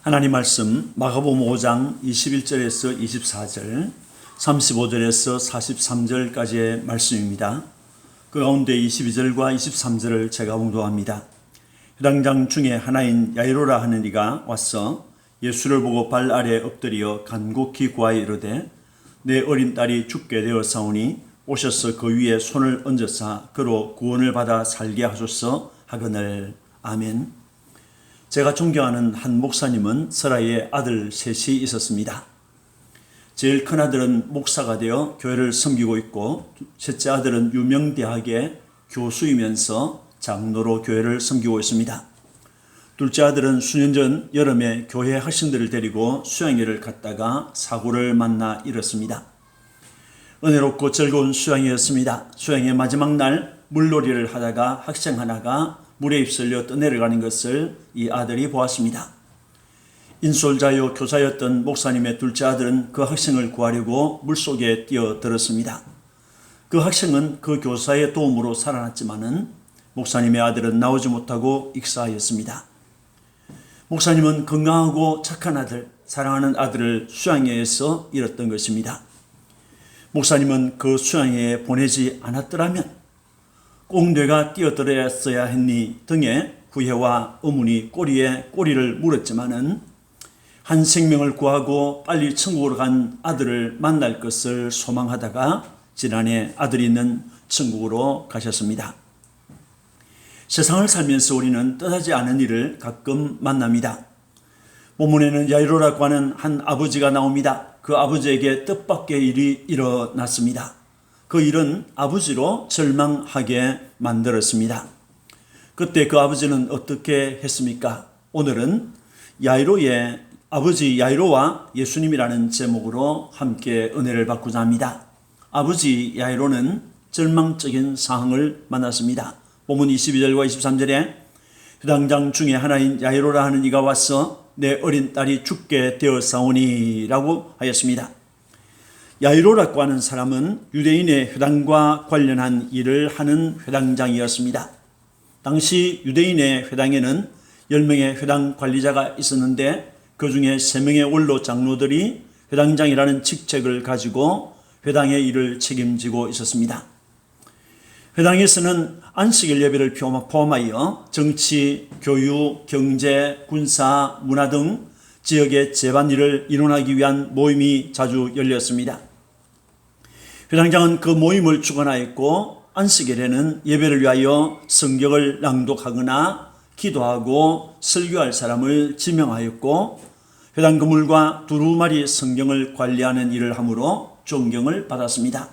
하나님 말씀 마가복음 5장 21절에서 24절, 35절에서 43절까지의 말씀입니다. 그 가운데 22절과 23절을 제가 봉독합니다. 회당장 중에 하나인 야이로라 하는 이가 와서 예수를 보고 발 아래 엎드려 간곡히 구하여 이르되 내 어린 딸이 죽게 되었사오니 오셔서 그 위에 손을 얹으사 그로 구원을 받아 살게 하소서 하거늘. 아멘. 제가 존경하는 한 목사님은 설아에 아들 셋이 있었습니다. 제일 큰 아들은 목사가 되어 교회를 섬기고 있고, 셋째 아들은 유명 대학의 교수이면서 장로로 교회를 섬기고 있습니다. 둘째 아들은 수년 전 여름에 교회 학생들을 데리고 수양회를 갔다가 사고를 만나 잃었습니다. 은혜롭고 즐거운 수양회였습니다. 수양회 마지막 날 물놀이를 하다가 학생 하나가 물에 휩쓸려 떠내려가는 것을 이 아들이 보았습니다. 인솔자요 교사였던 목사님의 둘째 아들은 그 학생을 구하려고 물속에 뛰어들었습니다. 그 학생은 그 교사의 도움으로 살아났지만은 목사님의 아들은 나오지 못하고 익사하였습니다. 목사님은 건강하고 착한 아들, 사랑하는 아들을 수양회에서 잃었던 것입니다. 목사님은 그 수양회에 보내지 않았더라면 꼭 내가 뛰어들었어야 했니 등의 후회와 의문이 꼬리에 꼬리를 물었지만은 한 생명을 구하고 빨리 천국으로 간 아들을 만날 것을 소망하다가 지난해 아들이 있는 천국으로 가셨습니다. 세상을 살면서 우리는 뜻하지 않은 일을 가끔 만납니다. 본문에는 야이로라고 하는 한 아버지가 나옵니다. 그 아버지에게 뜻밖의 일이 일어났습니다. 그 일은 아버지로 절망하게 만들었습니다. 그때 그 아버지는 어떻게 했습니까? 오늘은 야이로의 아버지 야이로와 예수님이라는 제목으로 함께 은혜를 받고자 합니다. 아버지 야이로는 절망적인 상황을 만났습니다. 본문 22절과 23절에 회당장 중에 하나인 야이로라 하는 이가 와서 내 어린 딸이 죽게 되었사오니 라고 하였습니다. 야이로라고 하는 사람은 유대인의 회당과 관련한 일을 하는 회당장이었습니다. 당시 유대인의 회당에는 10명의 회당 관리자가 있었는데 그 중에 3명의 원로 장로들이 회당장이라는 직책을 가지고 회당의 일을 책임지고 있었습니다. 회당에서는 안식일 예배를 포함하여 정치, 교육, 경제, 군사, 문화 등 지역의 재반일을 이뤄나기 위한 모임이 자주 열렸습니다. 회당장은 그 모임을 주관하였고 안식일에는 예배를 위하여 성경을 낭독하거나 기도하고 설교할 사람을 지명하였고 회당 건물과 두루마리 성경을 관리하는 일을 하므로 존경을 받았습니다.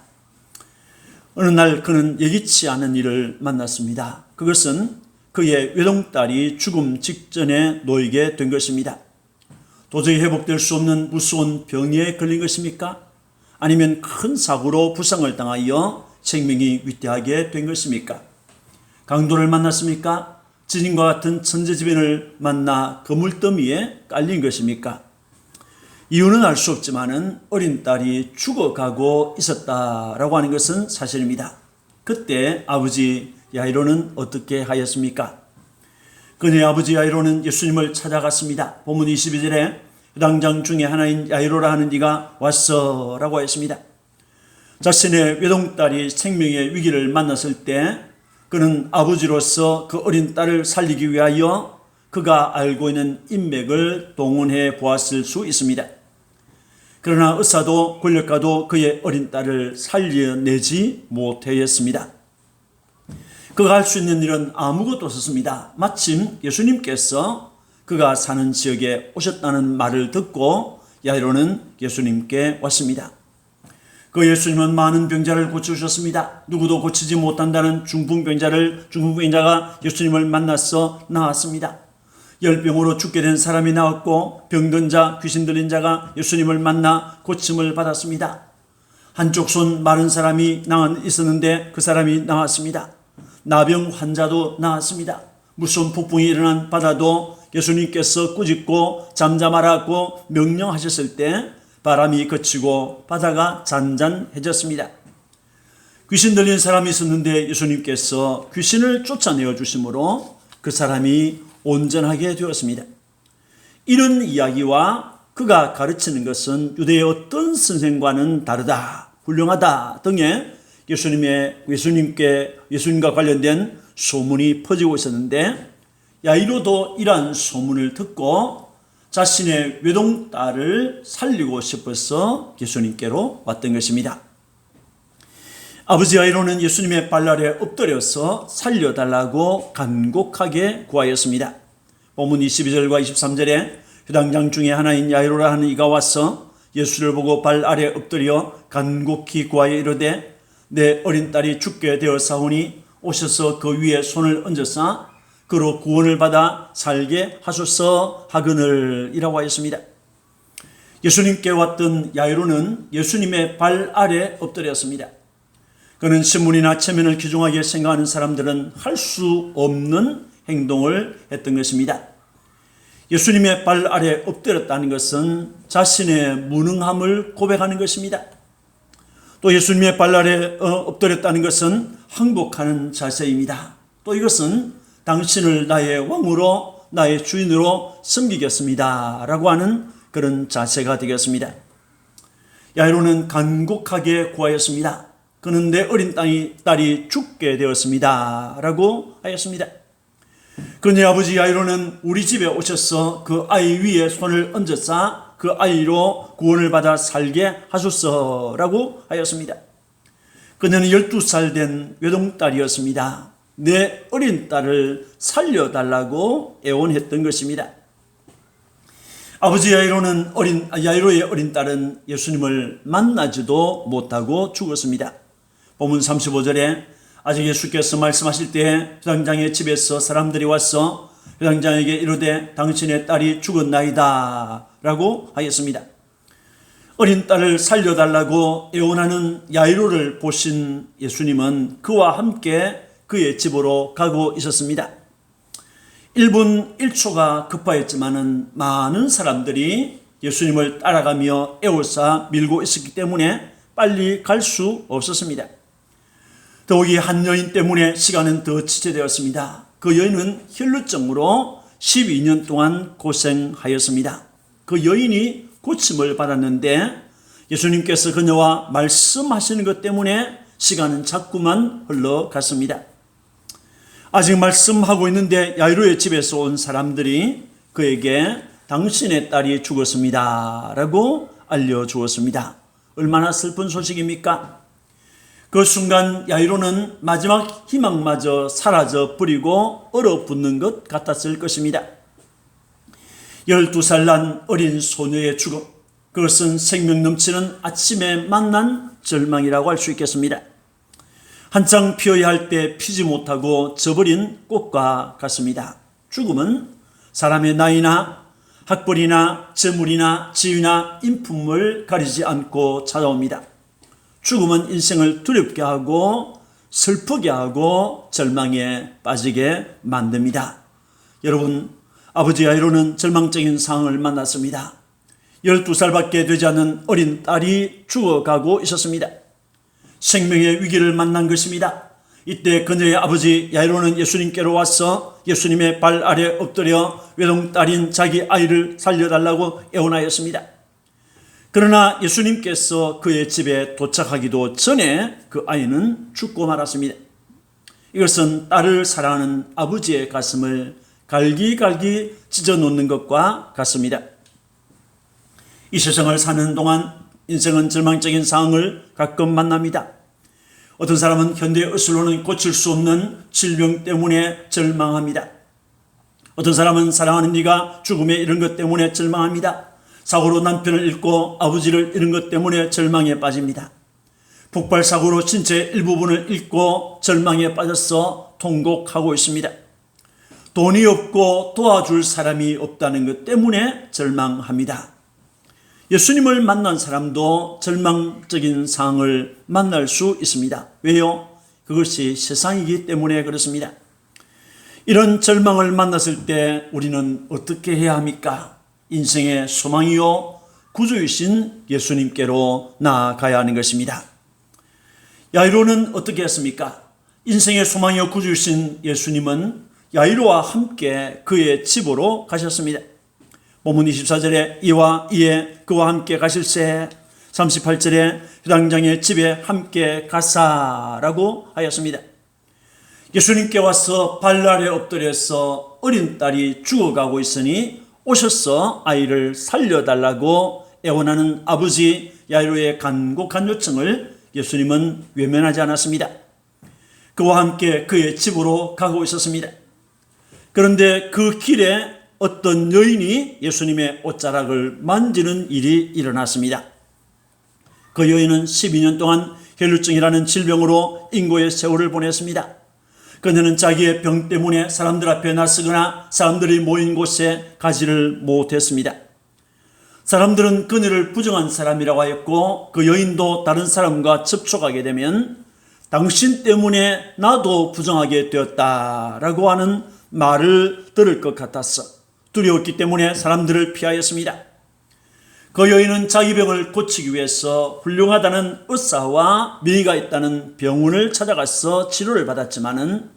어느 날 그는 예기치 않은 일을 만났습니다. 그것은 그의 외동딸이 죽음 직전에 놓이게 된 것입니다. 도저히 회복될 수 없는 무서운 병에 걸린 것입니까? 아니면 큰 사고로 부상을 당하여 생명이 위태하게 된 것입니까? 강도를 만났습니까? 지진과 같은 천재지변을 만나 그물더미에 깔린 것입니까? 이유는 알 수 없지만은 어린 딸이 죽어가고 있었다라고 하는 것은 사실입니다. 그때 아버지 야이로는 어떻게 하였습니까? 그녀의 아버지 야이로는 예수님을 찾아갔습니다. 본문 22절에 회당장 중에 하나인 야이로라 하는 이가 왔어 라고 했습니다. 자신의 외동딸이 생명의 위기를 만났을 때 그는 아버지로서 그 어린 딸을 살리기 위하여 그가 알고 있는 인맥을 동원해 보았을 수 있습니다. 그러나 의사도 권력가도 그의 어린 딸을 살려내지 못하였습니다. 그가 할 수 있는 일은 아무것도 없었습니다. 마침 예수님께서 그가 사는 지역에 오셨다는 말을 듣고 야이로는 예수님께 왔습니다. 그 예수님은 많은 병자를 고쳐주셨습니다. 누구도 고치지 못한다는 중풍병자가 예수님을 만나서 나왔습니다. 열병으로 죽게 된 사람이 나왔고 병든 자, 귀신 들린 자가 예수님을 만나 고침을 받았습니다. 한쪽 손 마른 사람이 있었는데 그 사람이 나왔습니다. 나병 환자도 나왔습니다. 무서운 폭풍이 일어난 바다도 예수님께서 꾸짖고 잠잠하라고 명령하셨을 때 바람이 그치고 바다가 잔잔해졌습니다. 귀신 들린 사람이 있었는데 예수님께서 귀신을 쫓아내어 주심으로 그 사람이 온전하게 되었습니다. 이런 이야기와 그가 가르치는 것은 유대의 어떤 선생과는 다르다, 훌륭하다 등의 예수님과 관련된 소문이 퍼지고 있었는데, 야이로도 이러한 소문을 듣고 자신의 외동딸을 살리고 싶어서 예수님께로 왔던 것입니다. 아버지 야이로는 예수님의 발 아래 엎드려서 살려달라고 간곡하게 구하였습니다. 본문 22절과 23절에 회당장 중에 하나인 야이로라 하는 이가 와서 예수를 보고 발 아래 엎드려 간곡히 구하여 이르되 내 어린 딸이 죽게 되었사오니 오셔서 그 위에 손을 얹어서 그로 구원을 받아 살게 하소서 하거늘 이라고 하였습니다. 예수님께 왔던 야이로는 예수님의 발 아래 엎드렸습니다. 그는 신문이나 체면을 귀중하게 생각하는 사람들은 할 수 없는 행동을 했던 것입니다. 예수님의 발 아래 엎드렸다는 것은 자신의 무능함을 고백하는 것입니다. 또 예수님의 발 아래 엎드렸다는 것은 항복하는 자세입니다. 또 이것은 당신을 나의 왕으로, 나의 주인으로 섬기겠습니다 라고 하는 그런 자세가 되겠습니다. 야이로는 간곡하게 구하였습니다. 그는 내 어린 딸이 죽게 되었습니다 라고 하였습니다. 그러니 아버지 야이로는 우리 집에 오셔서 그 아이 위에 손을 얹어서 그 아이로 구원을 받아 살게 하소서라고 하였습니다. 그녀는 12살 된 외동딸이었습니다. 내 어린 딸을 살려달라고 애원했던 것입니다. 아버지 야이로의 어린 딸은 예수님을 만나지도 못하고 죽었습니다. 본문 35절에 아직 예수께서 말씀하실 때에 회당장의 집에서 사람들이 와서 회당장에게 이르되 당신의 딸이 죽었나이다 라고 하였습니다. 어린 딸을 살려달라고 애원하는 야이로를 보신 예수님은 그와 함께 그의 집으로 가고 있었습니다. 1분 1초가 급하였지만은 많은 사람들이 예수님을 따라가며 애워싸 밀고 있었기 때문에 빨리 갈 수 없었습니다. 더욱이 한 여인 때문에 시간은 더 지체되었습니다. 그 여인은 혈루증으로 12년 동안 고생하였습니다. 그 여인이 고침을 받았는데 예수님께서 그녀와 말씀하시는 것 때문에 시간은 자꾸만 흘러갔습니다. 아직 말씀하고 있는데 야이로의 집에서 온 사람들이 그에게 당신의 딸이 죽었습니다 라고 알려주었습니다. 얼마나 슬픈 소식입니까? 그 순간 야이로는 마지막 희망마저 사라져 버리고 얼어붙는 것 같았을 것입니다. 12살 난 어린 소녀의 죽음, 그것은 생명 넘치는 아침에 만난 절망이라고 할 수 있겠습니다. 한창 피어야 할 때 피지 못하고 져버린 꽃과 같습니다. 죽음은 사람의 나이나 학벌이나 재물이나 지위나 인품을 가리지 않고 찾아옵니다. 죽음은 인생을 두렵게 하고 슬프게 하고 절망에 빠지게 만듭니다. 여러분, 아버지 야이로는 절망적인 상황을 만났습니다. 12살밖에 되지 않은 어린 딸이 죽어가고 있었습니다. 생명의 위기를 만난 것입니다. 이때 그녀의 아버지 야이로는 예수님께로 와서 예수님의 발 아래 엎드려 외동딸인 자기 아이를 살려달라고 애원하였습니다. 그러나 예수님께서 그의 집에 도착하기도 전에 그 아이는 죽고 말았습니다. 이것은 딸을 사랑하는 아버지의 가슴을 갈기갈기 찢어놓는 것과 같습니다. 이 세상을 사는 동안 인생은 절망적인 상황을 가끔 만납니다. 어떤 사람은 현대의 의술로는 고칠 수 없는 질병 때문에 절망합니다. 어떤 사람은 사랑하는 이가 죽음에 이른 것 때문에 절망합니다. 사고로 남편을 잃고 아버지를 잃은 것 때문에 절망에 빠집니다. 폭발사고로 신체 일부분을 잃고 절망에 빠져서 통곡하고 있습니다. 돈이 없고 도와줄 사람이 없다는 것 때문에 절망합니다. 예수님을 만난 사람도 절망적인 상황을 만날 수 있습니다. 왜요? 그것이 세상이기 때문에 그렇습니다. 이런 절망을 만났을 때 우리는 어떻게 해야 합니까? 인생의 소망이요 구주이신 예수님께로 나아가야 하는 것입니다. 야이로는 어떻게 했습니까? 인생의 소망이요 구주이신 예수님은 야이로와 함께 그의 집으로 가셨습니다. 본문 24절에 이와 이에 그와 함께 가실새 38절에 유당장의 집에 함께 가사라고 하였습니다. 예수님께 와서 발 아래 엎드려서 어린 딸이 죽어가고 있으니 오셔서 아이를 살려달라고 애원하는 아버지 야이로의 간곡한 요청을 예수님은 외면하지 않았습니다. 그와 함께 그의 집으로 가고 있었습니다. 그런데 그 길에 어떤 여인이 예수님의 옷자락을 만지는 일이 일어났습니다. 그 여인은 12년 동안 혈루증이라는 질병으로 인고의 세월을 보냈습니다. 그녀는 자기의 병 때문에 사람들 앞에 나서거나 사람들이 모인 곳에 가지를 못했습니다. 사람들은 그녀를 부정한 사람이라고 하였고 그 여인도 다른 사람과 접촉하게 되면 당신 때문에 나도 부정하게 되었다라고 하는 말을 들을 것 같았어 두려웠기 때문에 사람들을 피하였습니다. 그 여인은 자기 병을 고치기 위해서 훌륭하다는 의사와 명의가 있다는 병원을 찾아가서 치료를 받았지만은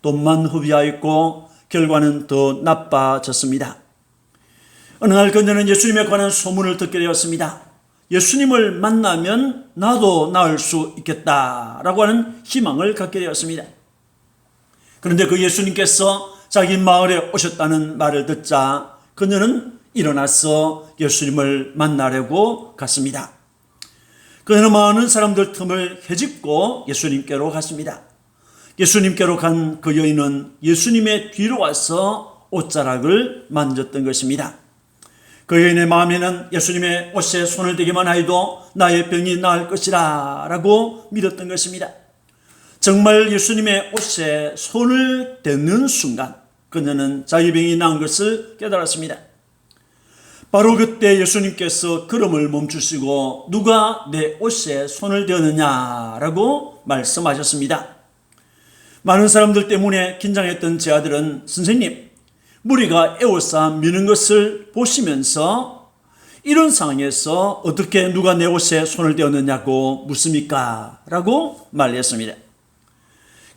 돈만 허비하였고 결과는 더 나빠졌습니다. 어느 날 그녀는 예수님에 관한 소문을 듣게 되었습니다. 예수님을 만나면 나도 나을 수 있겠다라고 하는 희망을 갖게 되었습니다. 그런데 그 예수님께서 자기 마을에 오셨다는 말을 듣자 그녀는 일어나서 예수님을 만나려고 갔습니다. 그녀는 많은 사람들 틈을 헤집고 예수님께로 갔습니다. 예수님께로 간 그 여인은 예수님의 뒤로 와서 옷자락을 만졌던 것입니다. 그 여인의 마음에는 예수님의 옷에 손을 대기만 하여도 나의 병이 나을 것이라 라고 믿었던 것입니다. 정말 예수님의 옷에 손을 대는 순간 그녀는 자기 병이 나은 것을 깨달았습니다. 바로 그때 예수님께서 걸음을 멈추시고 누가 내 옷에 손을 대었느냐라고 말씀하셨습니다. 많은 사람들 때문에 긴장했던 제 아들은 선생님, 무리가 에워싸 미는 것을 보시면서 이런 상황에서 어떻게 누가 내 옷에 손을 대었느냐고 묻습니까? 라고 말했습니다.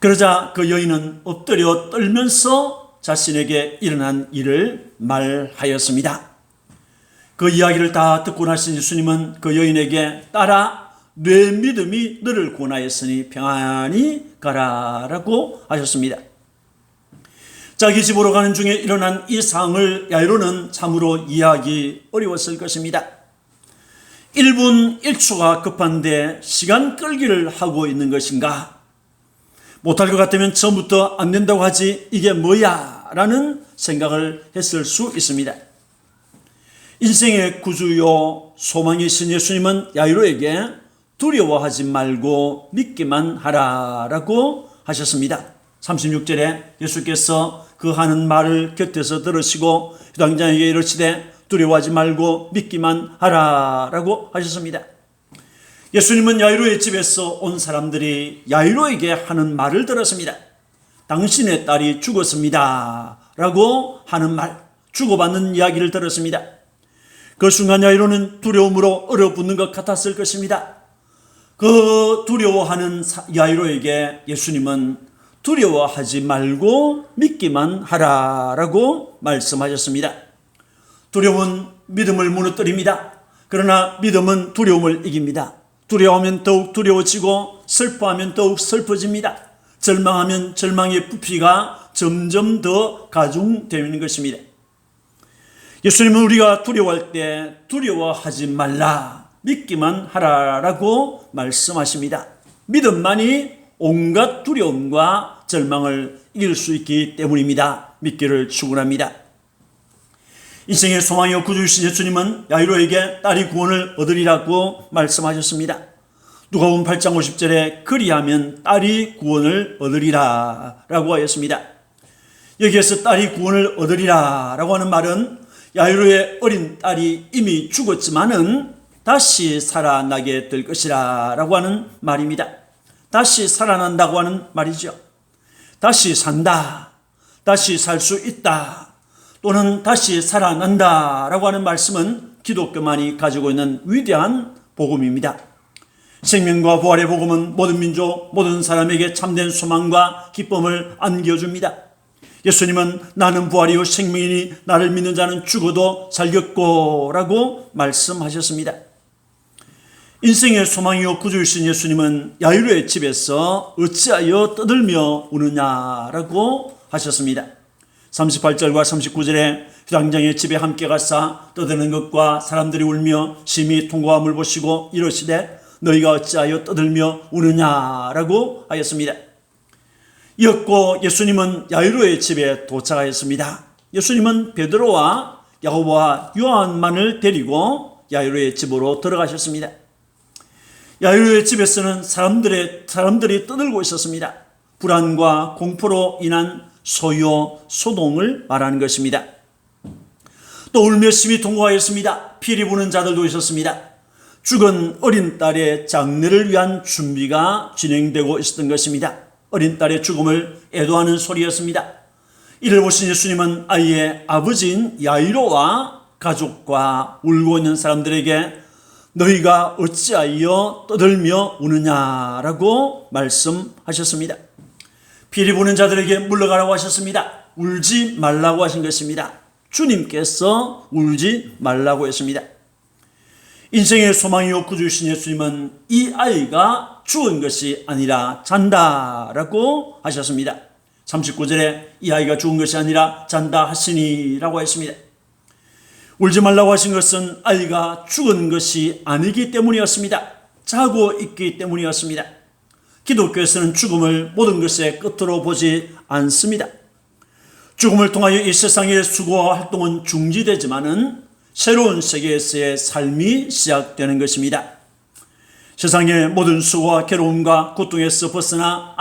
그러자 그 여인은 엎드려 떨면서 자신에게 일어난 일을 말하였습니다. 그 이야기를 다 듣고 나신 예수님은 그 여인에게 딸아 내 믿음이 너를 구원하였으니 평안히 가라라고 하셨습니다. 자기 집으로 가는 중에 일어난 이 상황을 야이로는 참으로 이해하기 어려웠을 것입니다. 1분 1초가 급한데 시간 끌기를 하고 있는 것인가? 못할 것 같으면 처음부터 안 된다고 하지 이게 뭐야? 라는 생각을 했을 수 있습니다. 인생의 구주요 소망이신 예수님은 야이로에게 두려워하지 말고 믿기만 하라라고 하셨습니다. 36절에 예수께서 그 하는 말을 곁에서 들으시고 유당장에게 이르시되 두려워하지 말고 믿기만 하라라고 하셨습니다. 예수님은 야이로의 집에서 온 사람들이 야이로에게 하는 말을 들었습니다. 당신의 딸이 죽었습니다 라고 하는 말, 주고받는 이야기를 들었습니다. 그 순간 야이로는 두려움으로 얼어붙는 것 같았을 것입니다. 그 두려워하는 야이로에게 예수님은 두려워하지 말고 믿기만 하라라고 말씀하셨습니다. 두려움은 믿음을 무너뜨립니다. 그러나 믿음은 두려움을 이깁니다. 두려워하면 더욱 두려워지고 슬퍼하면 더욱 슬퍼집니다. 절망하면 절망의 부피가 점점 더 가중되는 것입니다. 예수님은 우리가 두려워할 때 두려워하지 말라, 믿기만 하라라고 말씀하십니다. 믿음만이 온갖 두려움과 절망을 이길 수 있기 때문입니다. 믿기를 축원합니다. 인생의 소망이요 구주이신 예수님은 야이로에게 딸이 구원을 얻으리라고 말씀하셨습니다. 누가복음 8장 50절에 그리하면 딸이 구원을 얻으리라 라고 하였습니다. 여기에서 딸이 구원을 얻으리라 라고 하는 말은 야이로의 어린 딸이 이미 죽었지만은 다시 살아나게 될 것이라 라고 하는 말입니다. 다시 살아난다고 하는 말이죠. 다시 산다, 다시 살 수 있다, 또는 다시 살아난다 라고 하는 말씀은 기독교만이 가지고 있는 위대한 복음입니다. 생명과 부활의 복음은 모든 민족, 모든 사람에게 참된 소망과 기쁨을 안겨줍니다. 예수님은 나는 부활이요 생명이니 나를 믿는 자는 죽어도 살겠고 라고 말씀하셨습니다. 인생의 소망이요 구주이신 예수님은 야이로의 집에서 어찌하여 떠들며 우느냐라고 하셨습니다. 38절과 39절에 회당장의 집에 함께 가사 떠드는 것과 사람들이 울며 심히 통곡함을 보시고 이르시되 너희가 어찌하여 떠들며 우느냐라고 하였습니다. 이었고 예수님은 야이로의 집에 도착하였습니다. 예수님은 베드로와 야고보와 요한만을 데리고 야이로의 집으로 들어가셨습니다. 야이로의 집에서는 사람들이 떠들고 있었습니다. 불안과 공포로 인한 소요, 소동을 말하는 것입니다. 또 울며 심히 통곡하였습니다. 피리 부는 자들도 있었습니다. 죽은 어린 딸의 장례를 위한 준비가 진행되고 있었던 것입니다. 어린 딸의 죽음을 애도하는 소리였습니다. 이를 보신 예수님은 아이의 아버지인 야이로와 가족과 울고 있는 사람들에게 너희가 어찌하여 떠들며 우느냐라고 말씀하셨습니다. 피리 부는 자들에게 물러가라고 하셨습니다. 울지 말라고 하신 것입니다. 주님께서 울지 말라고 했습니다. 인생의 소망이요 구주이신 예수님은 이 아이가 죽은 것이 아니라 잔다라고 하셨습니다. 39절에 이 아이가 죽은 것이 아니라 잔다 하시니라고 했습니다. 울지 말라고 하신 것은 아이가 죽은 것이 아니기 때문이었습니다. 자고 있기 때문이었습니다. 기독교에서는 죽음을 모든 것의 끝으로 보지 않습니다. 죽음을 통하여 이 세상의 수고와 활동은 중지되지만은 새로운 세계에서의 삶이 시작되는 것입니다. 세상의 모든 수고와 괴로움과 고통에서 벗어나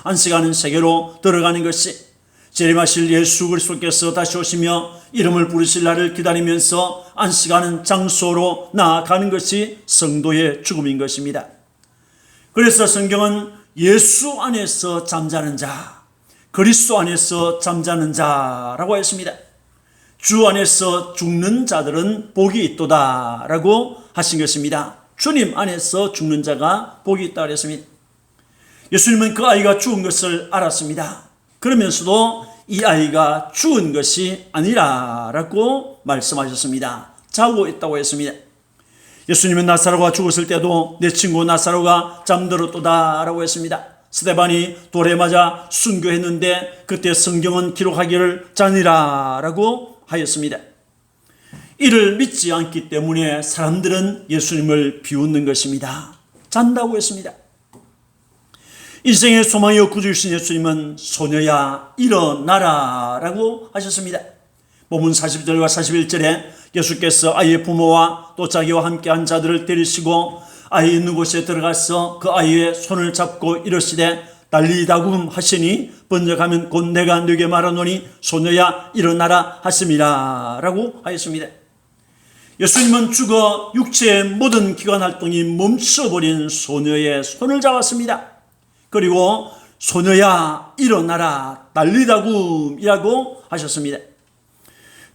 안식하는 세계로 들어가는 것이 재림하실 예수 그리스도께서 다시 오시며 이름을 부르실 날을 기다리면서 안식하는 장소로 나아가는 것이 성도의 죽음인 것입니다. 그래서 성경은 예수 안에서 잠자는 자, 그리스도 안에서 잠자는 자라고 했습니다. 주 안에서 죽는 자들은 복이 있도다 라고 하신 것입니다. 주님 안에서 죽는 자가 복이 있다 그랬습니다. 예수님은 그 아이가 죽은 것을 알았습니다. 그러면서도 이 아이가 죽은 것이 아니라 라고 말씀하셨습니다. 자고 있다고 했습니다. 예수님은 나사로가 죽었을 때도 내 친구 나사로가 잠들었도다 라고 했습니다. 스데반이 돌에 맞아 순교했는데 그때 성경은 기록하기를 자니라 라고 하였습니다. 이를 믿지 않기 때문에 사람들은 예수님을 비웃는 것입니다. 잔다고 했습니다. 인생의 소망이요 구주이신 예수님은 소녀야 일어나라 라고 하셨습니다. 본문 40절과 41절에 예수께서 아이의 부모와 또 자기와 함께한 자들을 데리시고 아이 있는 곳에 들어가서 그 아이의 손을 잡고 이르시되 달리다굼 하시니 번역하면 곧 내가 네게 말하노니 소녀야 일어나라 하심이라 라고 하였습니다. 예수님은 죽어 육체의 모든 기관 활동이 멈춰버린 소녀의 손을 잡았습니다. 그리고 소녀야 일어나라 달리다굼이라고 하셨습니다.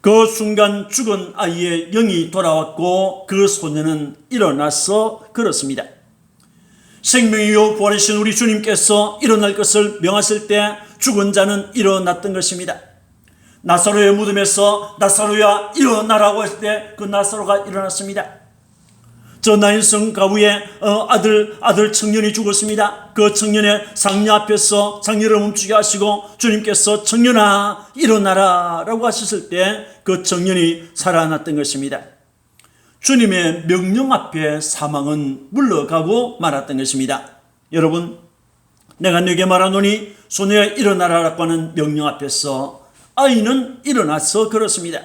그 순간 죽은 아이의 영이 돌아왔고 그 소녀는 일어나서 걸었습니다. 생명이요 부활이신 우리 주님께서 일어날 것을 명하실 때 죽은 자는 일어났던 것입니다. 나사로의 무덤에서 나사로야 일어나라고 했을 때 그 나사로가 일어났습니다. 저 나인성 가부의 아들 청년이 죽었습니다. 그 청년의 상녀 앞에서 상녀를 멈추게 하시고 주님께서 청년아 일어나라 라고 하셨을 때 그 청년이 살아났던 것입니다. 주님의 명령 앞에 사망은 물러가고 말았던 것입니다. 여러분, 내가 네게 말하노니 소녀야 일어나라라고 하는 명령 앞에서 아이는 일어나서 걸었습니다.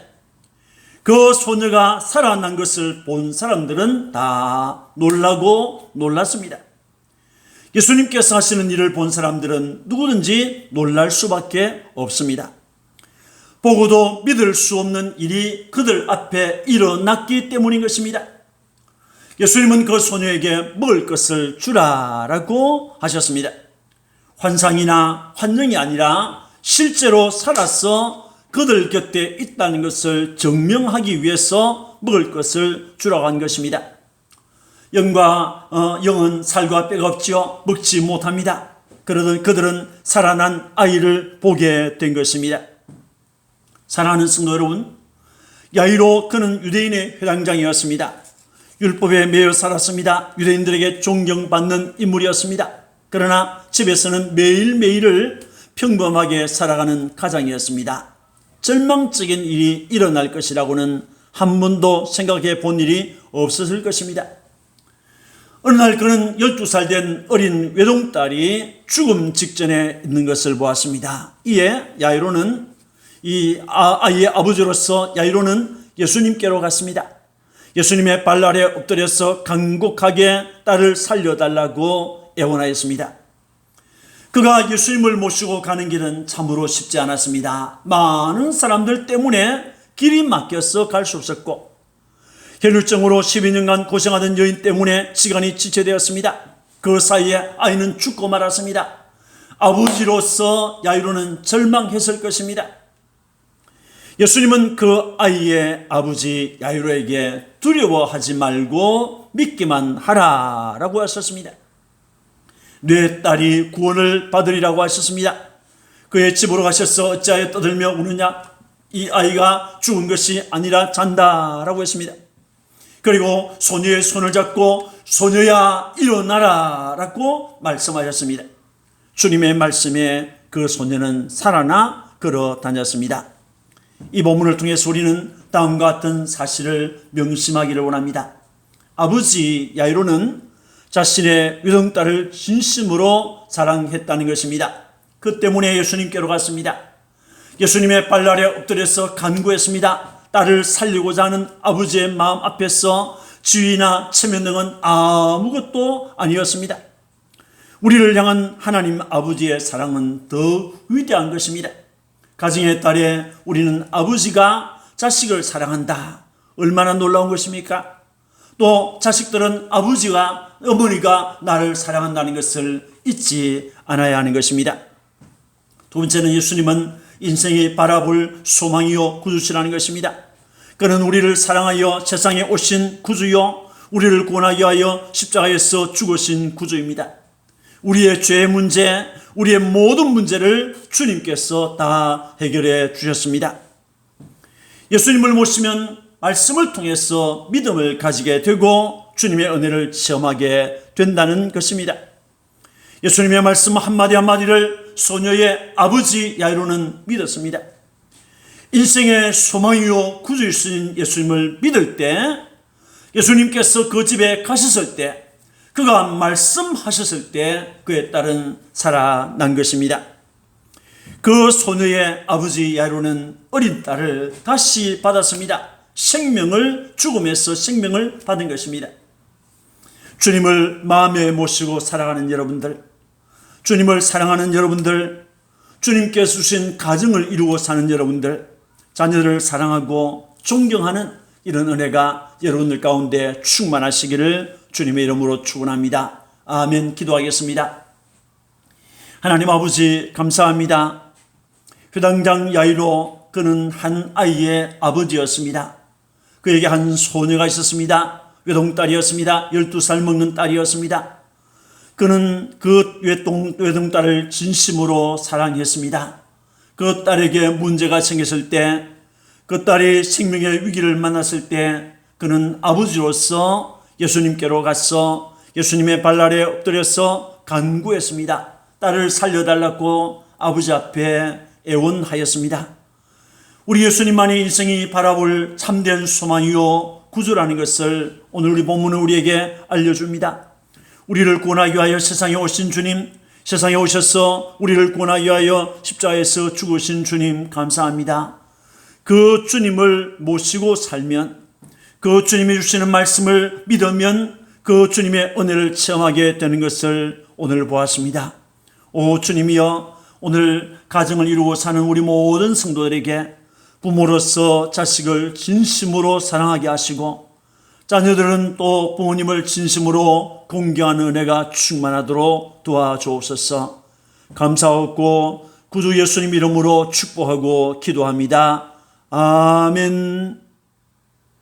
그 소녀가 살아난 것을 본 사람들은 다 놀랐습니다. 예수님께서 하시는 일을 본 사람들은 누구든지 놀랄 수밖에 없습니다. 보고도 믿을 수 없는 일이 그들 앞에 일어났기 때문인 것입니다. 예수님은 그 소녀에게 먹을 것을 주라라고 하셨습니다. 환상이나 환영이 아니라 실제로 살아서 그들 곁에 있다는 것을 증명하기 위해서 먹을 것을 주라고 한 것입니다. 영은 살과 뼈가 없지요. 먹지 못합니다. 그러던 그들은 살아난 아이를 보게 된 것입니다. 사랑하는 성도 여러분, 야이로 그는 유대인의 회당장이었습니다. 율법에 매여 살았습니다. 유대인들에게 존경받는 인물이었습니다. 그러나 집에서는 매일매일을 평범하게 살아가는 가장이었습니다. 절망적인 일이 일어날 것이라고는 한 번도 생각해 본 일이 없었을 것입니다. 어느 날 그는 12살 된 어린 외동딸이 죽음 직전에 있는 것을 보았습니다. 이에 야이로는 이 아이의 아버지로서 야이로는 예수님께로 갔습니다. 예수님의 발 아래 엎드려서 간곡하게 딸을 살려달라고 애원하였습니다. 그가 예수님을 모시고 가는 길은 참으로 쉽지 않았습니다. 많은 사람들 때문에 길이 막혀서 갈 수 없었고, 혈루증으로 12년간 고생하던 여인 때문에 시간이 지체되었습니다. 그 사이에 아이는 죽고 말았습니다. 아버지로서 야이로는 절망했을 것입니다. 예수님은 그 아이의 아버지 야이로에게 두려워하지 말고 믿기만 하라라고 하셨습니다. 내 딸이 구원을 받으리라고 하셨습니다. 그의 집으로 가셔서 어찌하여 떠들며 우느냐? 이 아이가 죽은 것이 아니라 잔다라고 했습니다. 그리고 소녀의 손을 잡고 소녀야 일어나라 라고 말씀하셨습니다. 주님의 말씀에 그 소녀는 살아나 걸어 다녔습니다. 이 본문을 통해서 우리는 다음과 같은 사실을 명심하기를 원합니다. 아버지 야이로는 자신의 외동딸을 진심으로 사랑했다는 것입니다. 그 때문에 예수님께로 갔습니다. 예수님의 발 아래 엎드려서 간구했습니다. 딸을 살리고자 하는 아버지의 마음 앞에서 지위나 체면 등은 아무것도 아니었습니다. 우리를 향한 하나님 아버지의 사랑은 더 위대한 것입니다. 가정의 딸에 우리는 아버지가 자식을 사랑한다. 얼마나 놀라운 것입니까? 또 자식들은 아버지가 어머니가 나를 사랑한다는 것을 잊지 않아야 하는 것입니다. 두 번째는 예수님은 인생이 바라볼 소망이요 구주시라는 것입니다. 그는 우리를 사랑하여 세상에 오신 구주요 우리를 구원하기 위하여 십자가에서 죽으신 구주입니다. 우리의 죄의 문제, 우리의 모든 문제를 주님께서 다 해결해 주셨습니다. 예수님을 모시면 말씀을 통해서 믿음을 가지게 되고 주님의 은혜를 체험하게 된다는 것입니다. 예수님의 말씀 한마디 한마디를 소녀의 아버지 야이로는 믿었습니다. 인생의 소망이요 구주이신 예수님을 믿을 때, 예수님께서 그 집에 가셨을 때, 그가 말씀하셨을 때 그의 딸은 살아난 것입니다. 그 소녀의 아버지 야이로는 어린 딸을 다시 받았습니다. 생명을, 죽음에서 생명을 받은 것입니다. 주님을 마음에 모시고 살아가는 여러분들, 주님을 사랑하는 여러분들, 주님께서 주신 가정을 이루고 사는 여러분들, 자녀를 사랑하고 존경하는 이런 은혜가 여러분들 가운데 충만하시기를 주님의 이름으로 축원합니다. 아멘. 기도하겠습니다. 하나님 아버지 감사합니다. 회당장 야이로 그는 한 아이의 아버지였습니다. 그에게 한 소녀가 있었습니다. 외동딸이었습니다. 12살 먹는 딸이었습니다. 그는 그 외동딸을 진심으로 사랑했습니다. 그 딸에게 문제가 생겼을 때, 그 딸이 생명의 위기를 만났을 때 그는 아버지로서 예수님께로 가서 예수님의 발 아래 엎드려서 간구했습니다. 딸을 살려달라고 아버지 앞에 애원하였습니다. 우리 예수님만이 인생이 바라볼 참된 소망이요 구주라는 것을 오늘 우리 본문은 우리에게 알려줍니다. 우리를 구원하기 위하여 세상에 오신 주님, 세상에 오셔서 우리를 구원하기 위하여 십자가에서 죽으신 주님 감사합니다. 그 주님을 모시고 살면, 그 주님이 주시는 말씀을 믿으면 그 주님의 은혜를 체험하게 되는 것을 오늘 보았습니다. 오 주님이여, 오늘 가정을 이루고 사는 우리 모든 성도들에게 부모로서 자식을 진심으로 사랑하게 하시고, 자녀들은 또 부모님을 진심으로 공경하는 은혜가 충만하도록 도와주옵소서. 감사하고 구주 예수님 이름으로 축복하고 기도합니다. 아멘.